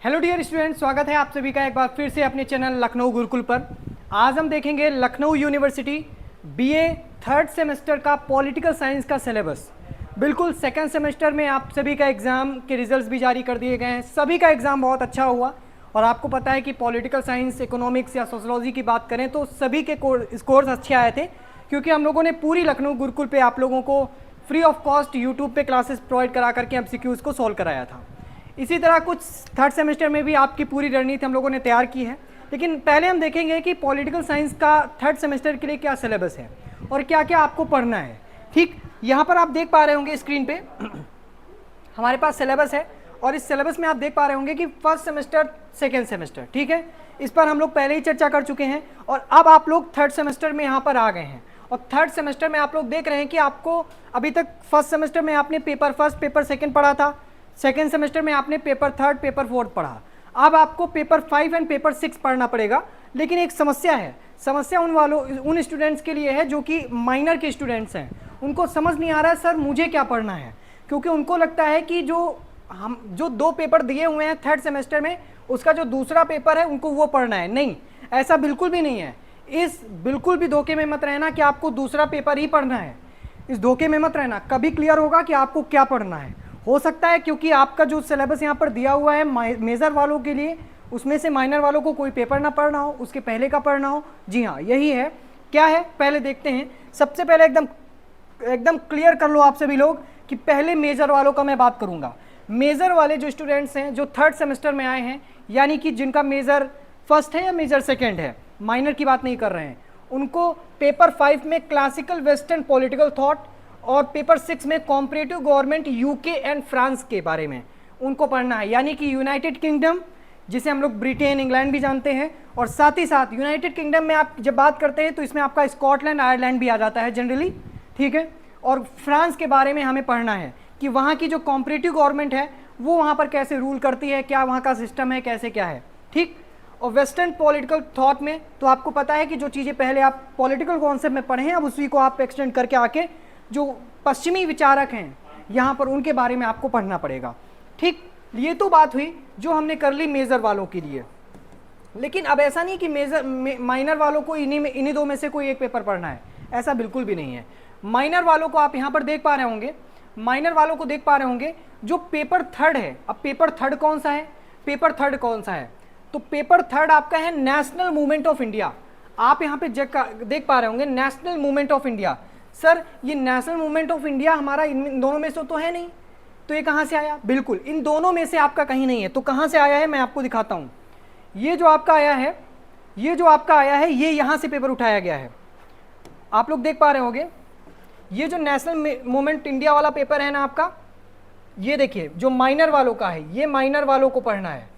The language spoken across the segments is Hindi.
हेलो डियर स्टूडेंट, स्वागत है आप सभी का एक बार फिर से अपने चैनल लखनऊ गुरुकुल पर। आज हम देखेंगे Lucknow university BA third semester का पॉलिटिकल साइंस का सिलेबस। बिल्कुल सेकंड सेमेस्टर में आप सभी का एग्ज़ाम के रिजल्ट्स भी जारी कर दिए गए हैं। सभी का एग्ज़ाम बहुत अच्छा हुआ और आपको पता है कि पॉलिटिकल साइंस, इकोनॉमिक्स या सोशलॉजी की बात करें तो सभी के स्कोर्स अच्छे आए थे, क्योंकि हम लोगों ने पूरी लखनऊ गुरुकुल पे आप लोगों को फ्री ऑफ कॉस्ट यूट्यूब पे क्लासेस प्रोवाइड करा करके एमसीक्यूज़ को सॉल्व कराया था। इसी तरह कुछ थर्ड सेमेस्टर में भी आपकी पूरी रणनीति हम लोगों ने तैयार की है। लेकिन पहले हम देखेंगे कि पॉलिटिकल साइंस का थर्ड सेमेस्टर के लिए क्या सिलेबस है और क्या क्या आपको पढ़ना है। ठीक, यहाँ पर आप देख पा रहे होंगे स्क्रीन पे हमारे पास सिलेबस है और इस सिलेबस में आप देख पा रहे होंगे कि फर्स्ट सेमेस्टर, सेकेंड सेमेस्टर, ठीक है, इस पर हम लोग पहले ही चर्चा कर चुके हैं और अब आप लोग थर्ड सेमेस्टर में यहाँ पर आ गए हैं। और थर्ड सेमेस्टर में आप लोग देख रहे हैं कि आपको अभी तक फर्स्ट सेमेस्टर में आपने पेपर फर्स्ट, पेपर सेकेंड पढ़ा था, सेकेंड सेमेस्टर में आपने पेपर थर्ड, पेपर फोर्थ पढ़ा। अब आपको पेपर 5 एंड पेपर 6 पढ़ना पड़ेगा। लेकिन एक समस्या है, समस्या उन स्टूडेंट्स के लिए है जो कि माइनर के स्टूडेंट्स हैं। उनको समझ नहीं आ रहा है सर मुझे क्या पढ़ना है, क्योंकि उनको लगता है कि जो 2 पेपर दिए हुए हैं थर्ड सेमेस्टर में, उसका जो दूसरा पेपर है उनको वो पढ़ना है। नहीं, ऐसा बिल्कुल भी नहीं है। इस बिल्कुल भी धोखे में मत रहना कि आपको दूसरा पेपर ही पढ़ना है। इस धोखे में मत रहना, कभी क्लियर होगा कि आपको क्या पढ़ना है। हो सकता है क्योंकि आपका जो सिलेबस यहाँ पर दिया हुआ है मेजर वालों के लिए, उसमें से माइनर वालों को कोई पेपर ना पढ़ना हो, उसके पहले का पढ़ना हो। जी हाँ, यही है। क्या है पहले देखते हैं। सबसे पहले एकदम क्लियर कर लो आप सभी लोग कि पहले मेजर वालों का मैं बात करूंगा। मेजर वाले जो स्टूडेंट्स हैं जो थर्ड सेमेस्टर में आए हैं, यानी कि जिनका मेजर फर्स्ट है या मेजर सेकेंड है, माइनर की बात नहीं कर रहे हैं, उनको पेपर 5 में क्लासिकल वेस्टर्न पॉलिटिकल थॉट और पेपर 6 में comparative government UK and France के बारे में उनको पढ़ना है। यानी कि यूनाइटेड किंगडम, जिसे हम लोग ब्रिटेन, इंग्लैंड भी जानते हैं, और साथ ही साथ यूनाइटेड किंगडम में आप जब बात करते हैं तो इसमें आपका स्कॉटलैंड, आयरलैंड भी आ जाता है जनरली, ठीक है। और फ्रांस के बारे में हमें पढ़ना है कि वहाँ की जो कॉम्परेटिव गवर्नमेंट है वो वहाँ पर कैसे रूल करती है, क्या वहाँ का सिस्टम है, कैसे क्या है, ठीक। और वेस्टर्न पॉलिटिकल थॉट में तो आपको पता है कि जो चीज़ें पहले आप पॉलिटिकल कॉन्सेप्ट में पढ़े हैं, अब उसी को आप एक्सटेंड करके आके जो पश्चिमी विचारक हैं यहाँ पर उनके बारे में आपको पढ़ना पड़ेगा, ठीक। ये तो बात हुई जो हमने कर ली मेजर वालों के लिए। लेकिन अब ऐसा नहीं कि माइनर वालों को इन्हीं 2 में से कोई एक पेपर पढ़ना है, ऐसा बिल्कुल भी नहीं है। माइनर वालों को आप यहाँ पर देख पा रहे होंगे, माइनर वालों को देख पा रहे होंगे जो पेपर थर्ड है। अब पेपर थर्ड कौन सा है, पेपर थर्ड कौन सा है, तो पेपर थर्ड आपका है नेशनल मूवमेंट ऑफ इंडिया। आप यहाँ पे देख पा रहे होंगे national movement of India. Sir ये नेशनल मूवमेंट ऑफ इंडिया हमारा इन दोनों में से तो है नहीं, तो ये कहाँ से आया? बिल्कुल इन दोनों में से आपका कहीं नहीं है। तो कहाँ से आया है मैं आपको दिखाता हूँ। ये जो आपका आया है, ये यहाँ से पेपर उठाया गया है। आप लोग देख पा रहे होंगे ये जो नेशनल मूवमेंट इंडिया वाला पेपर है ना आपका, ये देखिए जो माइनर वालों का है, ये माइनर वालों को पढ़ना है,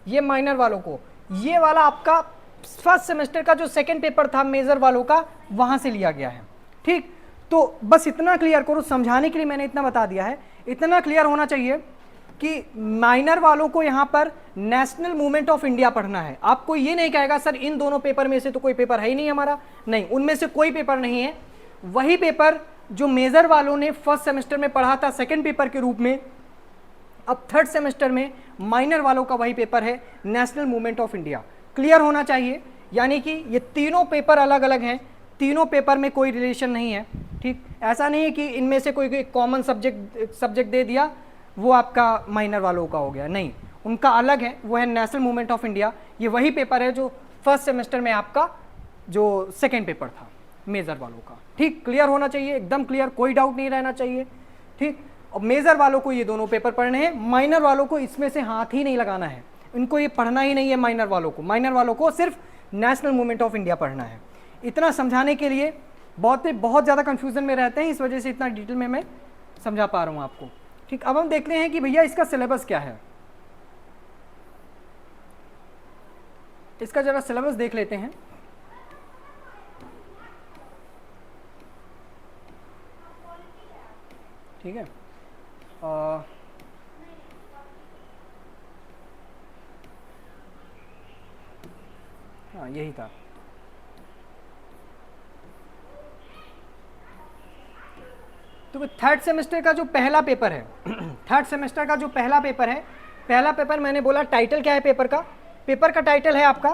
ये माइनर वालों को। ये वाला आपका फर्स्ट सेमेस्टर का जो सेकंड पेपर था मेजर वालों का, वहाँ से लिया गया है, ठीक। तो बस इतना क्लियर करो, समझाने के लिए मैंने इतना बता दिया है। इतना क्लियर होना चाहिए कि माइनर वालों को यहाँ पर नेशनल मूवमेंट ऑफ इंडिया पढ़ना है। आपको ये नहीं कहेगा सर इन दोनों पेपर में से तो कोई पेपर है ही नहीं हमारा, नहीं, उनमें से कोई पेपर नहीं है। वही पेपर जो मेजर वालों ने फर्स्ट सेमेस्टर में पढ़ा था सेकेंड पेपर के रूप में, अब थर्ड सेमेस्टर में माइनर वालों का वही पेपर है national movement of India. Clear होना चाहिए, यानी कि ये तीनों पेपर अलग अलग हैं, तीनों पेपर में कोई रिलेशन नहीं है, ठीक। ऐसा नहीं है कि इनमें से कोई कॉमन सब्जेक्ट दे दिया वो आपका माइनर वालों का हो गया, नहीं, उनका अलग है, वो है नेशनल मूवमेंट ऑफ इंडिया। ये वही पेपर है जो फर्स्ट सेमेस्टर में आपका जो सेकेंड पेपर था मेजर वालों का, ठीक। क्लियर होना चाहिए, एकदम क्लियर, कोई डाउट नहीं रहना चाहिए, ठीक। और मेजर वालों को ये दोनों पेपर पढ़ने हैं, माइनर वालों को इसमें से हाथ ही नहीं लगाना है, इनको ये पढ़ना ही नहीं है। माइनर वालों को सिर्फ नेशनल मूवमेंट ऑफ इंडिया पढ़ना है। इतना समझाने के लिए बहुत ज़्यादा कन्फ्यूजन में रहते हैं, इस वजह से इतना डिटेल में मैं समझा पा रहा हूँ आपको, ठीक। अब हम देखते हैं कि भैया इसका सिलेबस क्या है। इसका जरा सिलेबस देख लेते हैं। ठीक है, हाँ यही था। तो थर्ड सेमेस्टर का जो पहला पेपर है थर्ड सेमेस्टर का जो पहला पेपर है पहला पेपर मैंने बोला, टाइटल क्या है पेपर का? पेपर का टाइटल है आपका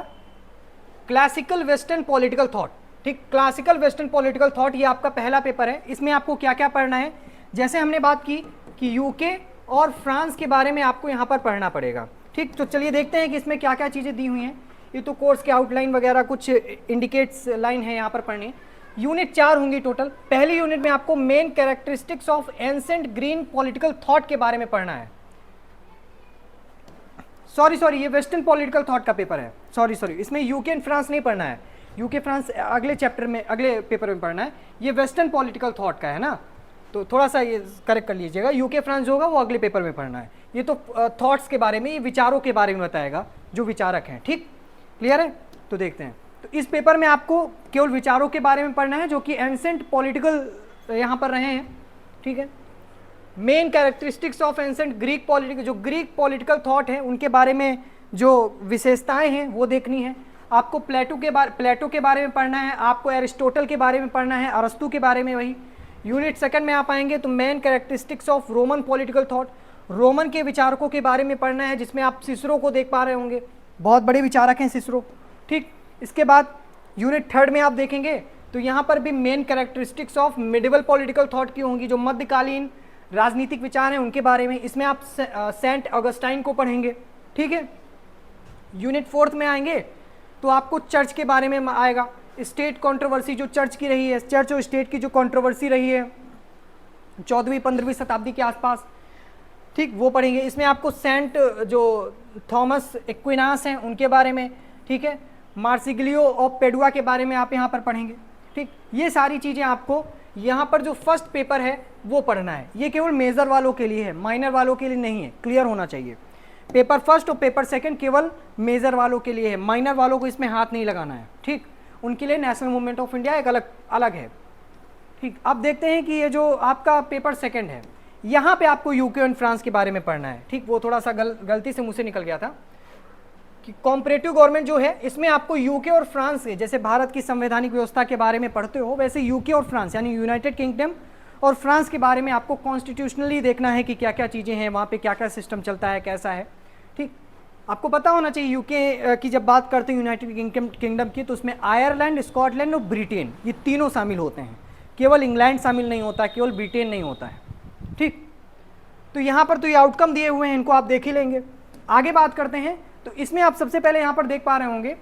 क्लासिकल वेस्टर्न पॉलिटिकल थॉट। ठीक, क्लासिकल वेस्टर्न पॉलिटिकल थॉट, ये आपका पहला पेपर है। इसमें आपको क्या क्या पढ़ना है? जैसे हमने बात की कि यूके और फ्रांस के बारे में आपको यहाँ पर पढ़ना पड़ेगा। ठीक, तो चलिए देखते हैं कि इसमें क्या क्या चीज़ें दी हुई हैं। ये तो कोर्स के आउटलाइन वगैरह कुछ इंडिकेट्स लाइन है यहाँ पर पढ़ने। यूनिट 4 होंगी टोटल। पहली यूनिट में आपको main characteristics of ancient green political thought के बारे में पढ़ना है। सॉरी, ये वेस्टर्न पॉलिटिकल थॉट का पेपर है। सॉरी, इसमें यूके एंड फ्रांस नहीं पढ़ना है। यूके फ्रांस अगले चैप्टर में, अगले पेपर में पढ़ना है। ये वेस्टर्न पॉलिटिकल थॉट का है ना, तो थोड़ा सा ये करेक्ट कर लीजिएगा। यूके फ्रांस जो होगा वो अगले पेपर में पढ़ना है। ये तो थॉट्स के बारे में, ये विचारों के बारे में बताएगा, जो विचारक हैं। ठीक, क्लियर है? तो देखते हैं। तो इस पेपर में आपको केवल विचारों के बारे में पढ़ना है जो कि एंसेंट पॉलिटिकल यहाँ पर रहे हैं। ठीक है, main characteristics of ancient Greek political, जो ग्रीक पॉलिटिकल थॉट है उनके बारे में जो विशेषताएं हैं वो देखनी है। आपको प्लेटो के बारे में पढ़ना है, आपको एरिस्टोटल के बारे में पढ़ना है, अरस्तु के बारे में। वही यूनिट 2 में आप आएंगे तो main characteristics of Roman political thought, Roman के विचारकों के बारे में पढ़ना है, जिसमें आप सिसरो को देख पा रहे होंगे। बहुत बड़े विचारक हैं सिसरो। ठीक, इसके बाद यूनिट 3 में आप देखेंगे तो यहाँ पर भी main characteristics of medieval political thought की होंगी, जो मध्यकालीन राजनीतिक विचार हैं उनके बारे में। इसमें आप सेंट ऑगस्टाइन को पढ़ेंगे। ठीक है, यूनिट 4 में आएंगे तो आपको चर्च के बारे में आएगा। स्टेट कंट्रोवर्सी जो चर्च की रही है, चर्च और स्टेट की जो कंट्रोवर्सी रही है 14वीं-15वीं शताब्दी के आसपास, ठीक, वो पढ़ेंगे। इसमें आपको सेंट जो थॉमस एक्विनास हैं उनके बारे में, ठीक है, मार्सिग्लियो ऑफ पेडुआ के बारे में आप यहाँ पर पढ़ेंगे। ठीक, ये सारी चीज़ें आपको यहाँ पर जो फर्स्ट पेपर है वो पढ़ना है। ये केवल मेजर वालों के लिए है, माइनर वालों के लिए नहीं है, क्लियर होना चाहिए। पेपर फर्स्ट और पेपर सेकंड केवल मेजर वालों के लिए है, माइनर वालों को इसमें हाथ नहीं लगाना है। ठीक, उनके लिए नेशनल मूवमेंट ऑफ इंडिया एक अलग है। ठीक, अब देखते हैं कि ये जो आपका पेपर सेकंड है, यहाँ पे आपको यूके एंड फ्रांस के बारे में पढ़ना है। ठीक, वो थोड़ा सा गलती से मुझसे से निकल गया था कि कॉम्परेटिव गवर्नमेंट जो है इसमें आपको यूके और फ्रांस के, जैसे भारत की संवैधानिक व्यवस्था के बारे में पढ़ते हो वैसे यूके और फ्रांस यानी यूनाइटेड किंगडम और फ्रांस के बारे में आपको कॉन्स्टिट्यूशनली देखना है कि क्या क्या चीज़ें हैं वहाँ पे, क्या क्या सिस्टम चलता है, कैसा है। ठीक, आपको पता होना चाहिए यूके की जब बात करते हैं यूनाइटेड किंगडम की तो उसमें आयरलैंड, स्कॉटलैंड और ब्रिटेन, ये तीनों शामिल होते हैं। केवल इंग्लैंड शामिल नहीं होता, केवल ब्रिटेन नहीं होता है। ठीक, तो यहाँ पर तो ये आउटकम दिए हुए हैं, इनको आप देख ही लेंगे। आगे बात करते हैं तो इसमें आप सबसे पहले यहाँ पर देख पा रहे होंगे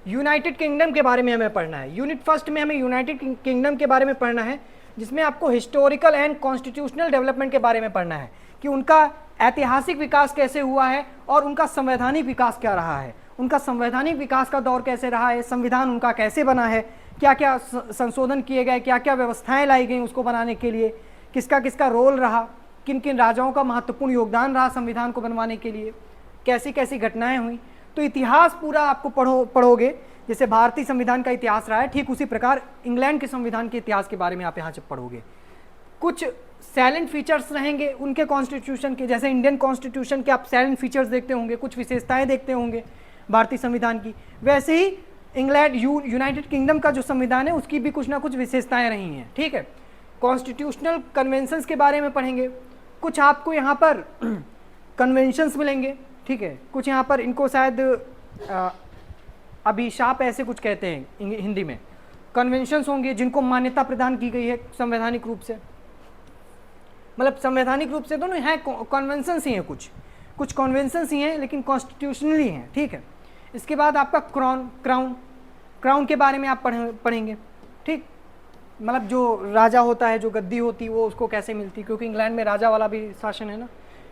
यूनाइटेड किंगडम के बारे में हमें पढ़ना है। यूनिट फर्स्ट में हमें यूनाइटेड किंगडम के बारे में पढ़ना है, जिसमें आपको हिस्टोरिकल एंड कॉन्स्टिट्यूशनल डेवलपमेंट के बारे में पढ़ना है कि उनका ऐतिहासिक विकास कैसे हुआ है और उनका संवैधानिक विकास क्या रहा है, उनका संवैधानिक विकास का दौर कैसे रहा है, संविधान उनका कैसे बना है, क्या क्या संशोधन किए गए, क्या क्या व्यवस्थाएं लाई गई उसको बनाने के लिए, किसका किसका रोल रहा, किन किन राजाओं का महत्वपूर्ण योगदान रहा संविधान को बनवाने के लिए, कैसी कैसी घटनाएं हुई। तो इतिहास पूरा आपको पढ़ोगे, जैसे भारतीय संविधान का इतिहास रहा है ठीक उसी प्रकार इंग्लैंड के संविधान के इतिहास के बारे में आप यहाँ से पढ़ोगे। कुछ साइलेंट फीचर्स रहेंगे उनके कॉन्स्टिट्यूशन के, जैसे इंडियन कॉन्स्टिट्यूशन के आप साइलेंट फीचर्स देखते होंगे, कुछ विशेषताएं देखते होंगे भारतीय संविधान की, वैसे ही इंग्लैंड यूनाइटेड किंगडम का जो संविधान है उसकी भी कुछ ना कुछ विशेषताएं रही हैं। ठीक है, कॉन्स्टिट्यूशनल कन्वेंशंस के बारे में पढ़ेंगे, कुछ आपको यहाँ पर कन्वेंशंस मिलेंगे। ठीक है, कुछ यहाँ पर इनको शायद अभिशाप ऐसे कुछ कहते हैं हिंदी में, कन्वेंशंस होंगे जिनको मान्यता प्रदान की गई है संवैधानिक रूप से, मतलब संवैधानिक रूप से तो नहीं है, कन्वेंशंस ही हैं, कुछ कन्वेंशंस ही हैं लेकिन कॉन्स्टिट्यूशनली हैं। ठीक है, इसके बाद आपका क्राउन के बारे में आप पढ़ेंगे। ठीक, मतलब जो राजा होता है, जो गद्दी होती है वो उसको कैसे मिलती, क्योंकि इंग्लैंड में राजा वाला भी शासन है ना।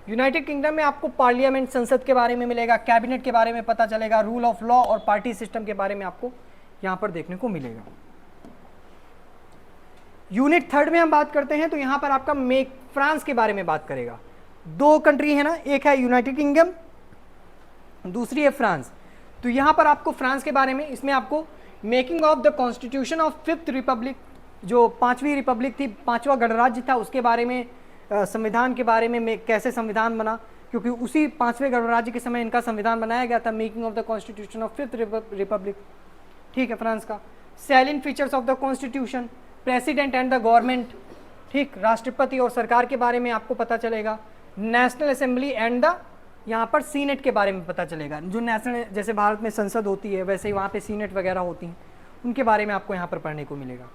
यूनाइटेड किंगडम में आपको पार्लियामेंट, संसद के बारे में मिलेगा, कैबिनेट के बारे में पता चलेगा, रूल ऑफ लॉ और पार्टी सिस्टम के बारे में आपको यहाँ पर देखने को मिलेगा। यूनिट 3 में हम बात करते हैं तो यहाँ पर आपका फ्रांस के बारे में बात करेगा। 2 कंट्री है ना, एक है यूनाइटेड किंगडम, दूसरी है फ्रांस। तो यहाँ पर आपको फ्रांस के बारे में, इसमें आपको making of the constitution of 5th Republic, जो 5वीं रिपब्लिक थी, 5वां गणराज्य था, उसके बारे में, संविधान के बारे में कैसे संविधान बना, क्योंकि उसी 5वें गणराज्य के समय इनका संविधान बनाया गया था। Making of the constitution of 5th Republic, ठीक है, फ्रांस का। Salient features of the constitution, president and the government, ठीक, राष्ट्रपति और सरकार के बारे में आपको पता चलेगा। नेशनल असेंबली एंड द यहाँ पर सीनेट के बारे में पता चलेगा, जो नेशनल, जैसे भारत में संसद होती है वैसे ही वहाँ पे सीनेट वगैरह होती हैं, उनके बारे में आपको यहाँ पर पढ़ने को मिलेगा।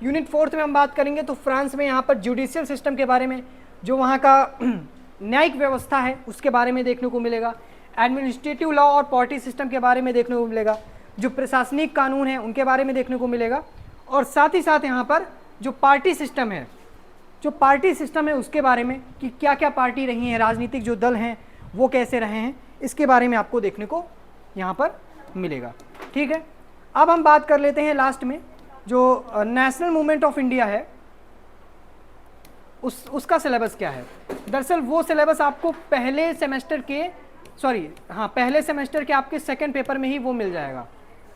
यूनिट 4 में हम बात करेंगे तो फ्रांस में यहाँ पर जुडिशियल सिस्टम के बारे में, जो वहाँ का न्यायिक व्यवस्था है उसके बारे में देखने को मिलेगा। एडमिनिस्ट्रेटिव लॉ और पार्टी सिस्टम के बारे में देखने को मिलेगा। जो प्रशासनिक कानून है उनके बारे में देखने को मिलेगा। और साथ ही साथ यहाँ पर जो पार्टी सिस्टम है, उसके बारे में कि क्या क्या पार्टी रही हैं, राजनीतिक जो दल हैं वो कैसे रहे हैं, इसके बारे में आपको देखने को यहाँ पर मिलेगा। ठीक है, अब हम बात कर लेते हैं लास्ट में जो नेशनल मूवमेंट ऑफ इंडिया है उसका सिलेबस क्या है। दरअसल वो सिलेबस आपको पहले सेमेस्टर के आपके सेकंड पेपर में ही वो मिल जाएगा।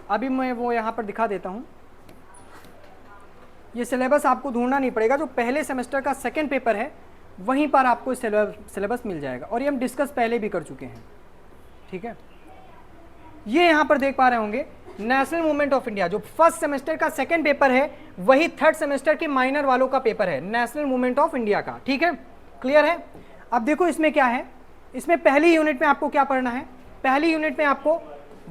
अभी मैं वो यहाँ पर दिखा देता हूँ। ये सिलेबस आपको ढूंढना नहीं पड़ेगा, जो पहले सेमेस्टर का सेकंड पेपर है वहीं पर आपको सिलेबस मिल जाएगा, और ये हम डिस्कस पहले भी कर चुके हैं। ठीक है, ये यहाँ पर देख पा रहे होंगे नेशनल मूवमेंट ऑफ इंडिया, जो फर्स्ट सेमेस्टर का सेकंड पेपर है वही थर्ड सेमेस्टर के माइनर वालों का पेपर है, नेशनल मूवमेंट ऑफ इंडिया का। ठीक है, क्लियर है। अब देखो इसमें क्या है, इसमें पहली यूनिट में आपको क्या पढ़ना है। पहली यूनिट में आपको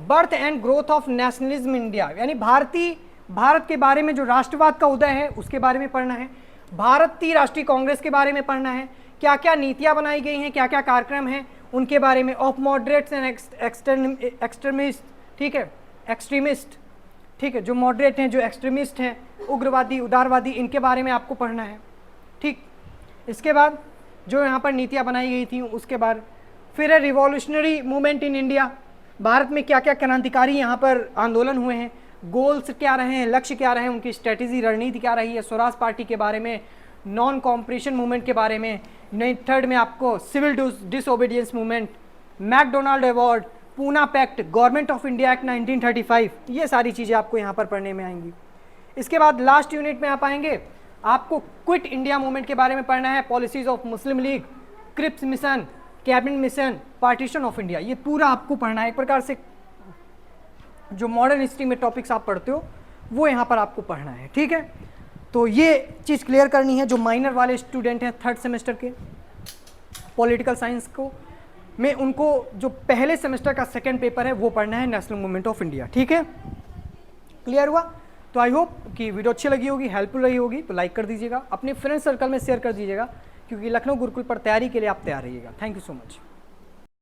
birth and growth of nationalism India, यानी भारत के बारे में जो राष्ट्रवाद का उदय है उसके बारे में पढ़ना है। भारतीय राष्ट्रीय कांग्रेस के बारे में पढ़ना है, क्या क्या नीतियां बनाई गई हैं, क्या क्या कार्यक्रम हैं उनके बारे में। ऑफ मॉडरेट्स एंड एक्सट्रीमिस्ट, ठीक है, एक्सट्रीमिस्ट, ठीक है, जो मॉडरेट हैं, जो एक्सट्रीमिस्ट हैं, उग्रवादी, उदारवादी, इनके बारे में आपको पढ़ना है। ठीक, इसके बाद जो यहाँ पर नीतियाँ बनाई गई थी उसके बाद फिर है revolutionary movement in India, Bharat में क्या क्या क्रांतिकारी यहाँ पर आंदोलन हुए हैं, गोल्स क्या रहे हैं, लक्ष्य क्या रहे हैं, उनकी स्ट्रेटेजी, रणनीति क्या रही है, स्वराज पार्टी के बारे में, नॉन कॉम्परेशन मूवमेंट के बारे में। थर्ड में आपको civil disobedience movement, McDonald award, Poona pact, government of India act 1935, ये सारी चीज़ें आपको यहाँ पर पढ़ने में आएंगी। इसके बाद लास्ट यूनिट में आप आएंगे, आपको क्विट इंडिया मूवमेंट के बारे में पढ़ना है, policies of Muslim League, Cripps mission, cabinet mission, partition of India, ये पूरा आपको पढ़ना है। एक प्रकार से जो मॉडर्न हिस्ट्री में टॉपिक्स आप पढ़ते हो वो यहाँ पर आपको पढ़ना है। ठीक है, तो ये चीज़ क्लियर करनी है। जो माइनर वाले स्टूडेंट हैं थर्ड सेमेस्टर के पॉलिटिकल साइंस को में, उनको जो पहले सेमेस्टर का सेकंड पेपर है वो पढ़ना है, नेशनल मूवमेंट ऑफ इंडिया। ठीक है, क्लियर हुआ। तो आई होप कि वीडियो अच्छी लगी होगी, हेल्पफुल रही होगी, तो लाइक कर दीजिएगा, अपने फ्रेंड सर्कल में शेयर कर दीजिएगा, क्योंकि लखनऊ गुरुकुल पर तैयारी के लिए आप तैयार रहिएगा। Thank you so much.